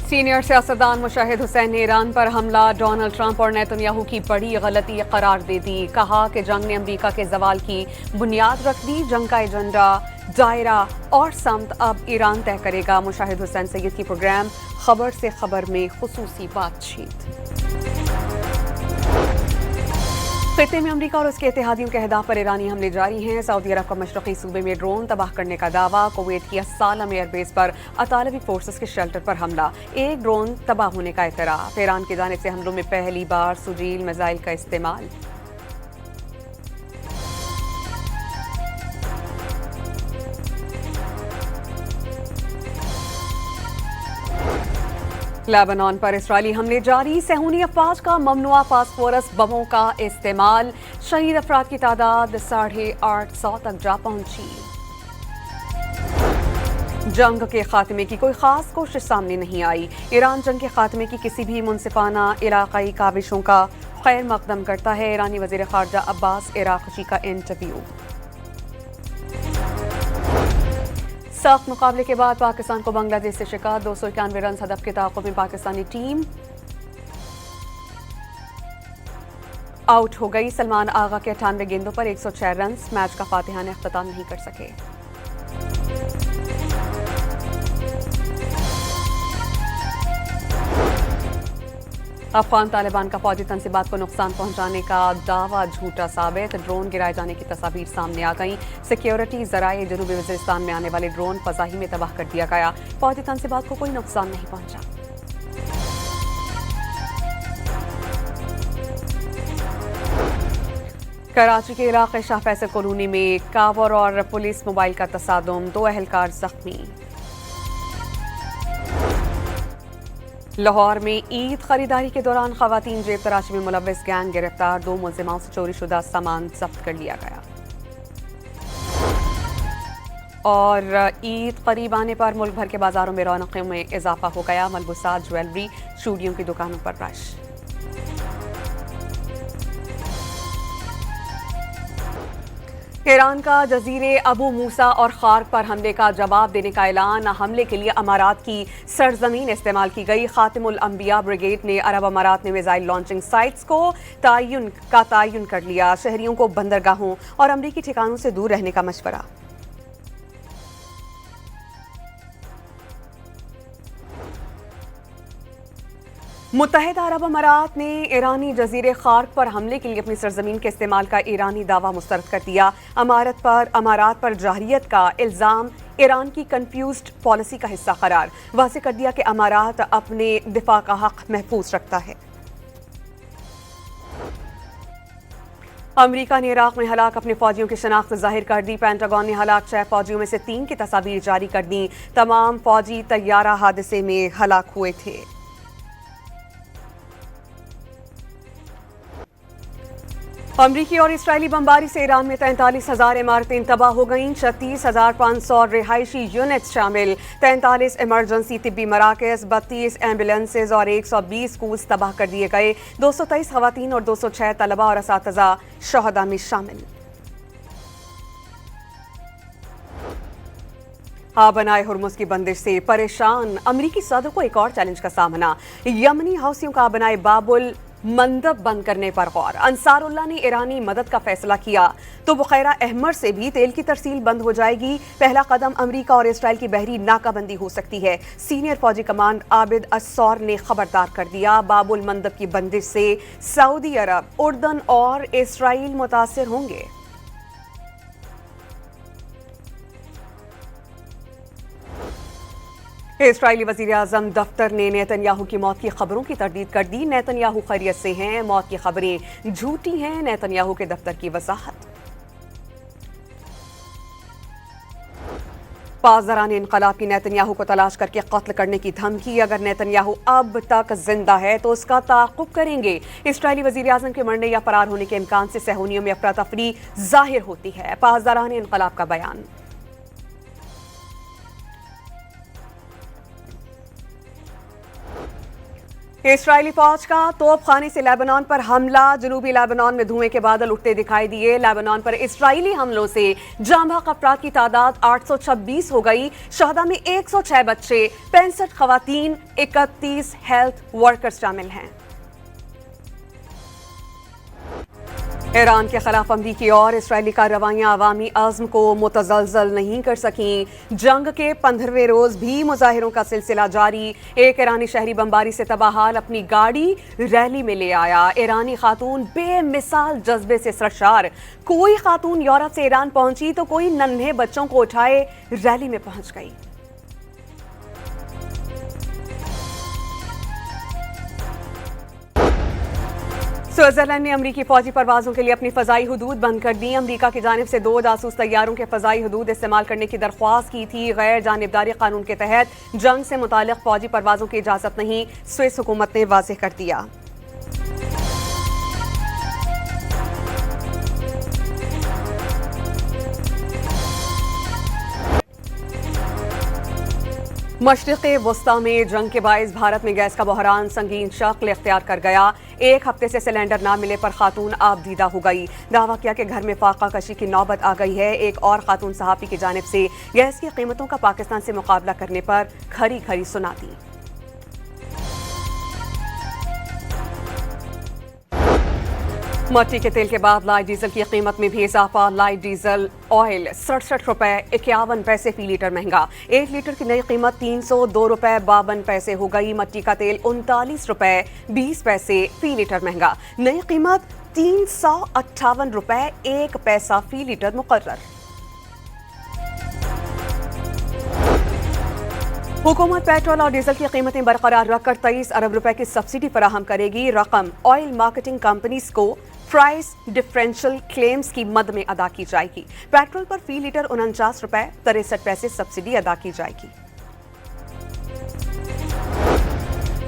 Senior सियासतदान मुशाहिद हुसैन ने Iran पर हमला डोनाल्ड ट्रंप और नेतन्याहू की बड़ी गलती करार दे दी। कहा कि जंग ने अमरीका के जवाल की बुनियाद रख दी। जंग का एजेंडा, दायरा और समत अब ईरान तय करेगा। मुशाहिद हुसैन सैयद की प्रोग्राम खबर से खबर में खुसूसी बातचीत। खित्ते में अमरीका और उसके इत्तेहादियों के अहदाफ पर ईरानी हमले जारी हैं। सऊदी अरब का मशरक़ी सूबे में ड्रोन तबाह करने का दावा। कुवैत की अस्सालम एयरबेस पर अतालवी फोर्सेस के शेल्टर पर हमला। एक ड्रोन तबाह होने का इतराफ़। ईरान की जानिब से हमलों में पहली बार सुजील मिसाइल का इस्तेमाल। लेबनान पर इस्राएली हमले जारी। सहूनी अफवाज का ममनुआ फास्फोरस बमों का इस्तेमाल। शहीद अफराद की तादाद 850 तक जा पहुंची। जंग के खात्मे की कोई खास कोशिश सामने नहीं आई। ईरान जंग के खात्मे की किसी भी मुनसिफाना इलाकाई काविशों का खैर मकदम करता है। ईरानी वज़ीर ख़ारजा अब्बास इराक़ची का इंटरव्यू। सख्त मुकाबले के बाद पाकिस्तान को बांग्लादेश से शिकस्त। 291 रन हदफ के ताक़ुब में पाकिस्तानी टीम आउट हो गई। सलमान आगा के 98 गेंदों पर 106 रन। मैच का फातिहाना इख्तिताम नहीं कर सके। अफगान तालिबान का फौजी तनसीबात को नुकसान पहुंचाने का दावा झूठा साबित। ड्रोन गिराए जाने की तस्वीर सामने आ गई। सिक्योरिटी जराए जनूबी वज़ीरिस्तान में आने वाले ड्रोन फज़ाही में तबाह कर दिया गया। फौजी तनसीबात को कोई नुकसान नहीं पहुंचा। कराची के इलाके शाह फैसल कॉलोनी में कावर और पुलिस मोबाइल का तसादुम। 2 अहलकार जख्मी। लाहौर में ईद खरीदारी के दौरान खवातीन जेब तराशी में मुलव्विस गैंग गिरफ्तार। 2 मुलजिमाओं से चोरी शुदा सामान जब्त कर लिया गया। और ईद करीब आने पर मुल्क भर के बाजारों में रौनकों में इजाफा हो गया। मलबूसात, ज्वेलरी, चूड़ियों की दुकानों पर रश। ईरान का जजीरे अबू मूसा और खार्क पर हमले का जवाब देने का ऐलान। हमले के लिए अमारात की सरजमीन इस्तेमाल की गई। खातिमुल अंबिया ब्रिगेड ने अरब अमारात में मिसाइल लॉन्चिंग साइट्स को तयन कर लिया। शहरियों को बंदरगाहों और अमरीकी ठिकानों से दूर रहने का मशवरा। मुत्तहिदा अरब अमारात ने ईरानी जजीरे खार्क पर हमले के लिए अपनी सरजमीन के इस्तेमाल का ईरानी दावा मुस्तरद कर दिया। अमारात पर जाहिरियत का इल्जाम ईरान की कंफ्यूज्ड पॉलिसी का हिस्सा करार। वाज़ेह कर दिया कि अमारात अपने दिफा का हक महफूज रखता है। अमरीका ने इराक में हलाक अपने फौजियों की शनाख्त जाहिर कर दी। पेंटागन ने हलाक 6 फौजियों में से 3 की तस्वीर जारी कर दी। तमाम फौजी तैयारा हादसे में हलाक हुए थे। अमरीकी और इस्राएली बमबारी से ईरान में 43,000 इमारतें तबाह हो गईं। 36,500 रिहायशी यूनिट्स शामिल। 43 इमरजेंसी तिब्बी मराकज़, 32 एम्बुलेंसेज और 120 स्कूल्स तबाह कर दिए गए। 223 खवातीन और 206 तलबा और असातिज़ा शहदा में शामिल। बनाए हुर्मुज़ की बंदिश से परेशान अमरीकी सदर को एक और चैलेंज का सामना। यमनी हौसियों का बनाए बाबुल मंदब बंद करने पर गौर। अंसारुल्लाह ने ईरानी मदद का फैसला किया तो बुखैरा अहमर से भी तेल की तरसील बंद हो जाएगी। पहला कदम अमरीका और इसराइल की बहरी नाकाबंदी हो सकती है। सीनियर फौजी कमांड आबिद अस्सौर ने खबरदार कर दिया। बाबुल मंदब की बंदिश से सऊदी अरब, उर्दन और इसराइल मुतासिर होंगे। इस्राएली वज़ीर आज़म दफ्तर ने नेतन्याहू की मौत की खबरों की तरदीद कर दी। नेतन्याहू खैरियत से हैं, मौत की खबरें झूठी हैं। नेतन्याहू के दफ्तर की वजाहत। पासदारान इनकलाब की नेतन्याहू को तलाश करके कत्ल करने की धमकी। अगर नेतन्याहू अब तक जिंदा है तो उसका ताक़ुब करेंगे। इस्राएली वज़ीर आज़म के मरने या फरार होने के इम्कान से सहूनियों में अफरा तफरी जाहिर होती है। पासदारान इनकलाब का बयान। इस्राएली फौज का तोपखाने से लेबनान पर हमला। जनूबी लेबनान में धुएं के बादल उठते दिखाई दिए। लेबनान पर इस्राएली हमलों से जाँ बहक अफराद की तादाद 826 हो गई। शहदा में 106 बच्चे, 65 खवातीन, 31 हेल्थ वर्कर्स शामिल हैं। ईरान के खिलाफ अमरीकी और इसराइली कार्रवाइयां अवामी अज़्म को मुतज़लज़ल नहीं कर सकीं। जंग के 15वें रोज भी मुजाहिरों का सिलसिला जारी। एक ईरानी शहरी बमबारी से तबाहाल अपनी गाड़ी रैली में ले आया। ईरानी खातून बेमिसाल जज्बे से सरशार। कोई खातून यूरोप से ईरान पहुंची तो कोई नन्हे बच्चों को उठाए रैली में पहुंच गई। स्विट्जरलैंड ने अमरीकी फौजी परवाजों के लिए अपनी फजाई हदूद बंद कर दी। अमरीका की जानिब से 2 जासूस तैयारों के फजाई हदूद इस्तेमाल करने की दरख्वास्त की थी। गैर जानिबदारी कानून के तहत जंग से मुतालिक फौजी परवाजों की इजाजत नहीं, स्विस हुकूमत ने वाज़ेह कर दिया। मशरिक़ वस्ता में जंग के बायस भारत में गैस का बहरान संगीन शक्ल इख्तियार कर गया। 1 हफ्ते से सिलेंडर ना मिले पर खातून आबदीदा हो गई। दावा किया कि घर में फाका कशी की नौबत आ गई है। एक और खातून सहाफ़ी की जानिब से गैस की कीमतों का पाकिस्तान से मुकाबला करने पर खरी खरी सुना दी। मट्टी के तेल के बाद लाइट डीजल की कीमत में भी इजाफा। लाइट डीजल ऑयल 67 रुपए 51 पैसे फी लीटर महंगा। 1 लीटर की नई कीमत 302 रुपए 52 पैसे हो गई। मट्टी का तेल 39 रुपए 20 पैसे फी लीटर महंगा। नई कीमत 358 रुपए 1 पैसा फी लीटर मुकर्रर। हुकूमत पेट्रोल और डीजल की कीमतें बरकरार रखकर 23 अरब रुपए की सब्सिडी फराहम करेगी। रकम ऑयल मार्केटिंग कंपनीज को प्राइस डिफरेंशियल क्लेम्स की मद में अदा की जाएगी। पेट्रोल पर फी लीटर 49 रुपए 63 पैसे सब्सिडी अदा की जाएगी।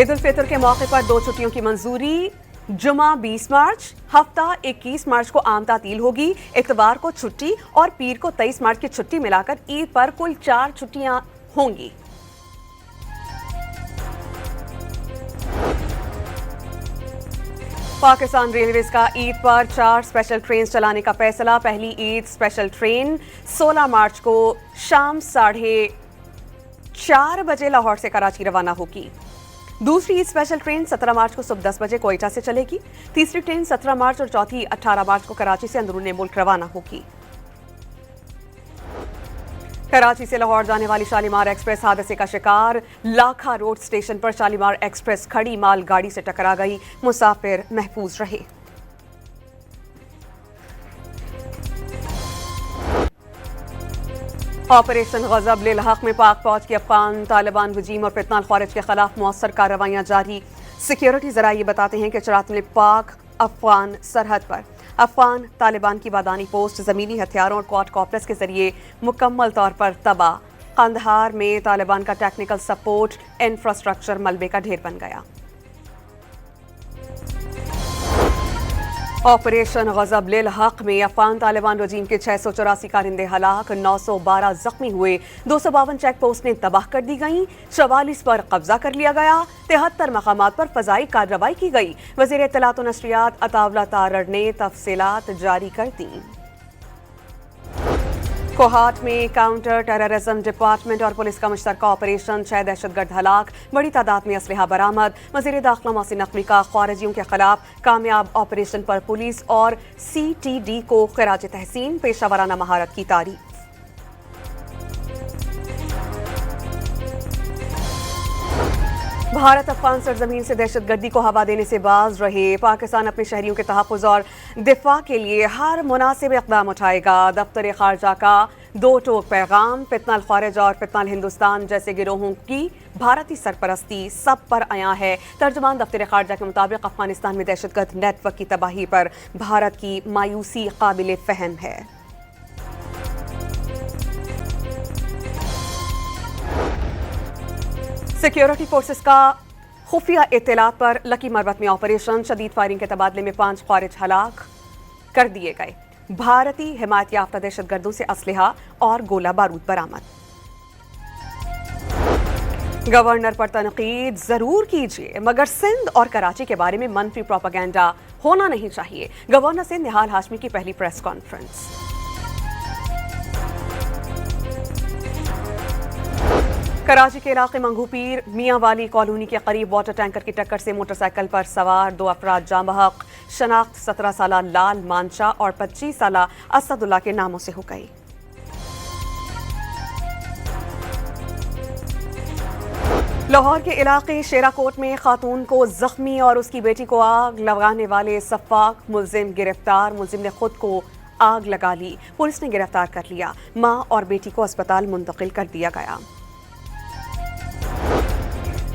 ईद उल फितर के मौके पर 2 छुट्टियों की मंजूरी। जुमा 20 मार्च, हफ्ता 21 मार्च को आम तातील होगी। इतवार को छुट्टी और पीर को 23 मार्च की छुट्टी मिलाकर ईद पर कुल 4 छुट्टियां होंगी। पाकिस्तान रेलवेज का ईद पर 4 स्पेशल ट्रेन चलाने का फैसला। पहली ईद स्पेशल ट्रेन 16 मार्च को शाम 4:30 बजे लाहौर से कराची रवाना होगी। दूसरी ईद स्पेशल ट्रेन 17 मार्च को सुबह 10 बजे कोयटा से चलेगी। तीसरी ट्रेन 17 मार्च और चौथी 18 मार्च को कराची से अंदरूनी मुल्क रवाना होगी। कराची से लाहौर जाने वाली शालीमार एक्सप्रेस हादसे का शिकार। लाखा रोड स्टेशन पर शालीमार एक्सप्रेस खड़ी माल गाड़ी से टकरा गई। मुसाफिर महफूज रहे। ऑपरेशन गजब लिल हक में पाक फौज की अफगान तालिबान वजीम और फितनाल खारिज के खिलाफ मौसर कार्रवाइयां जारी। सिक्योरिटी जरा ये बताते हैं कि चरात में पाक अफगान सरहद पर अफगान तालिबान की बादानी पोस्ट ज़मीनी हथियारों और क्वाडकॉप्टर्स के जरिए मुकम्मल तौर पर तबाह। कंदहार में तालिबान का टेक्निकल सपोर्ट इंफ्रास्ट्रक्चर मलबे का ढेर बन गया। ऑपरेशन गजब लिल हक में अफगान तालिबान रजीम के 684 कारिंदे हलाक, 912 जख्मी हुए। 252 चेक पोस्ट ने तबाह कर दी गई। 44 पर कब्जा कर लिया गया। 73 मकामात पर फजाई कार्रवाई की गई। वज़ीर इत्तलात व नशरियात अताउल्लाह तारड़ ने तफसीलात जारी कर दी। कोहाट में काउंटर टेररिज्म डिपार्टमेंट और पुलिस का मुश्तरका ऑपरेशन, 6 दहशतगर्द हलाक, बड़ी तादाद में असलहा बरामद। वज़ीर दाखिला मोहसिन नकवी का खारिजियों के खिलाफ कामयाब ऑपरेशन पर पुलिस और CTD को खिराज तहसीन, पेशावराना महारत की तारीफ। भारत अफगान सरजमीन से दहशतगर्दी को हवा देने से बाज रहे। पाकिस्तान अपने शहरियों के तहफ़्फ़ुज़ और दिफा के लिए हर मुनासिब इक़दाम उठाएगा। दफ्तर खारजा का 2 टोक पैगाम। फितनाल खारिज और फितनाल हिंदुस्तान जैसे गिरोहों की भारतीय सरपरस्ती सब पर आया है। तर्जुमान दफ्तर खारजा के मुताबिक अफगानिस्तान में दहशतगर्द नेटवर्क की तबाही पर भारत की मायूसी काबिल फ़हम है। सिक्योरिटी फोर्सेस का खुफिया इत्तलात पर लकी मरबत में ऑपरेशन, शदीद फायरिंग के तबादले में 5 खारिज हलाक कर दिए गए। भारतीय हिमायत याफ्ता दहशतगर्दों से असलहा और गोला बारूद बरामद। गवर्नर पर तनकीद जरूर कीजिए मगर सिंध और कराची के बारे में मनफी प्रोपेगेंडा होना नहीं चाहिए। गवर्नर सिंध निहाल हाशमी की पहली प्रेस कॉन्फ्रेंस। कराची के इलाके मंगूपीर मियां वाली कॉलोनी के करीब वाटर टैंकर की टक्कर से मोटरसाइकिल पर सवार 2 अफराद जाँ बहक। शनाख्त 17 साला लाल मानशा और 25 साला असदुल्ला के नामों से हो गई। लाहौर के इलाके शेराकोट में खातून को जख्मी और उसकी बेटी को आग लगाने वाले सफाक मुलजिम गिरफ्तार। मुलजिम ने खुद को आग लगा ली। पुलिस ने गिरफ्तार कर लिया। मां और बेटी को अस्पताल मुंतकिल कर दिया गया।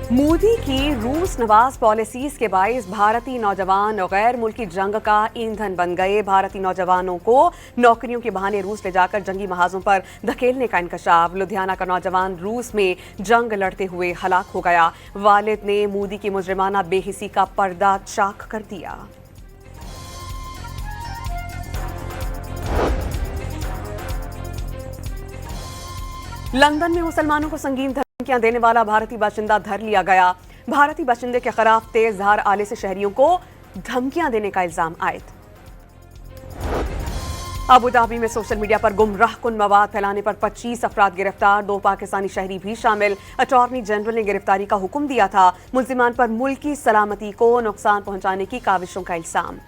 मोदी की रूस नवाज पॉलिसीज के बायस भारतीय नौजवान गैर मुल्की जंग का ईंधन बन गए। भारतीय नौजवानों को नौकरियों के बहाने रूस ले जाकर जंगी महाजों पर धकेलने का इंकशाफ। लुधियाना का नौजवान रूस में जंग लड़ते हुए हलाक हो गया। वालिद ने मोदी की मुजरिमाना बेहिसी का पर्दा चाक कर दिया। लंदन में मुसलमानों को संगीन धमकियां देने वाला भारतीय बाशिंदा धर लिया गया। भारतीय बाशिंदे के खिलाफ तेज धार आले से शहरियों को धमकियां देने का इल्जाम आयद। अबू धाबी में सोशल मीडिया पर गुमराह कुन मवाद फैलाने पर 25 अफराद गिरफ्तार। 2 पाकिस्तानी शहरी भी शामिल। अटॉर्नी जनरल ने गिरफ्तारी का हुक्म दिया था। मुल्जिमान पर मुल्की सलामती को नुकसान पहुंचाने की काविशों का इल्जाम।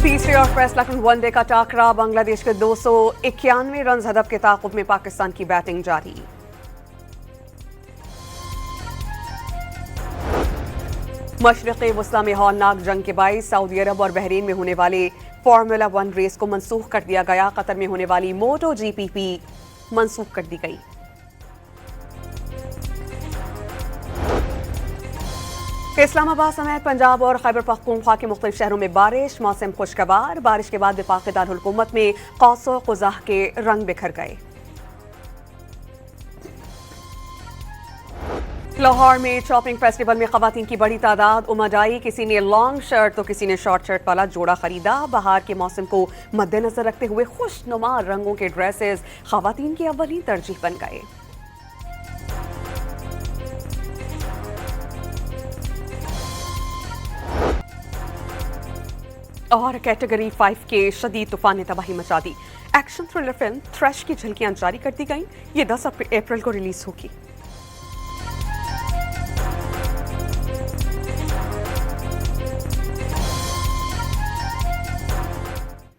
तीसरे और फैसला कुन वनडे का टाकरा। बांग्लादेश के 291 रन हदफ के ताकुब में पाकिस्तान की बैटिंग जारी। मशरिक़ी वस्ता में हौलनाक जंग के बायस सऊदी अरब और बहरीन में होने वाले फार्मूला 1 रेस को मनसूख कर दिया गया। कतर में होने वाली मोटो जीपी मनसूख कर दी गई। इस्लामाबाद समेत पंजाब और खैबर पख्तूनख्वा के मुख्तलिफ शहरों में बारिश। मौसम खुशगवार। बारिश के बाद वफाक़ी दारुल हुकूमत में कौसो क़ुज़ाह के रंग बिखर गए। लाहौर में शॉपिंग फेस्टिवल में ख़वातीन की बड़ी तादाद उमड़ आई। किसी ने लॉन्ग शर्ट तो किसी ने शॉर्ट शर्ट वाला जोड़ा खरीदा। बहार के मौसम को मद्देनजर रखते हुए खुशनुमा रंगों के ड्रेसेस ख़वातीन की अव्वली तरजीह बन गए। और कैटेगरी 5 के शदीद तूफान ने तबाही मचा दी। एक्शन थ्रिलर फिल्म थ्रैश की झलकियां जारी कर दी गईं। ये 10 अप्रैल को रिलीज होगी।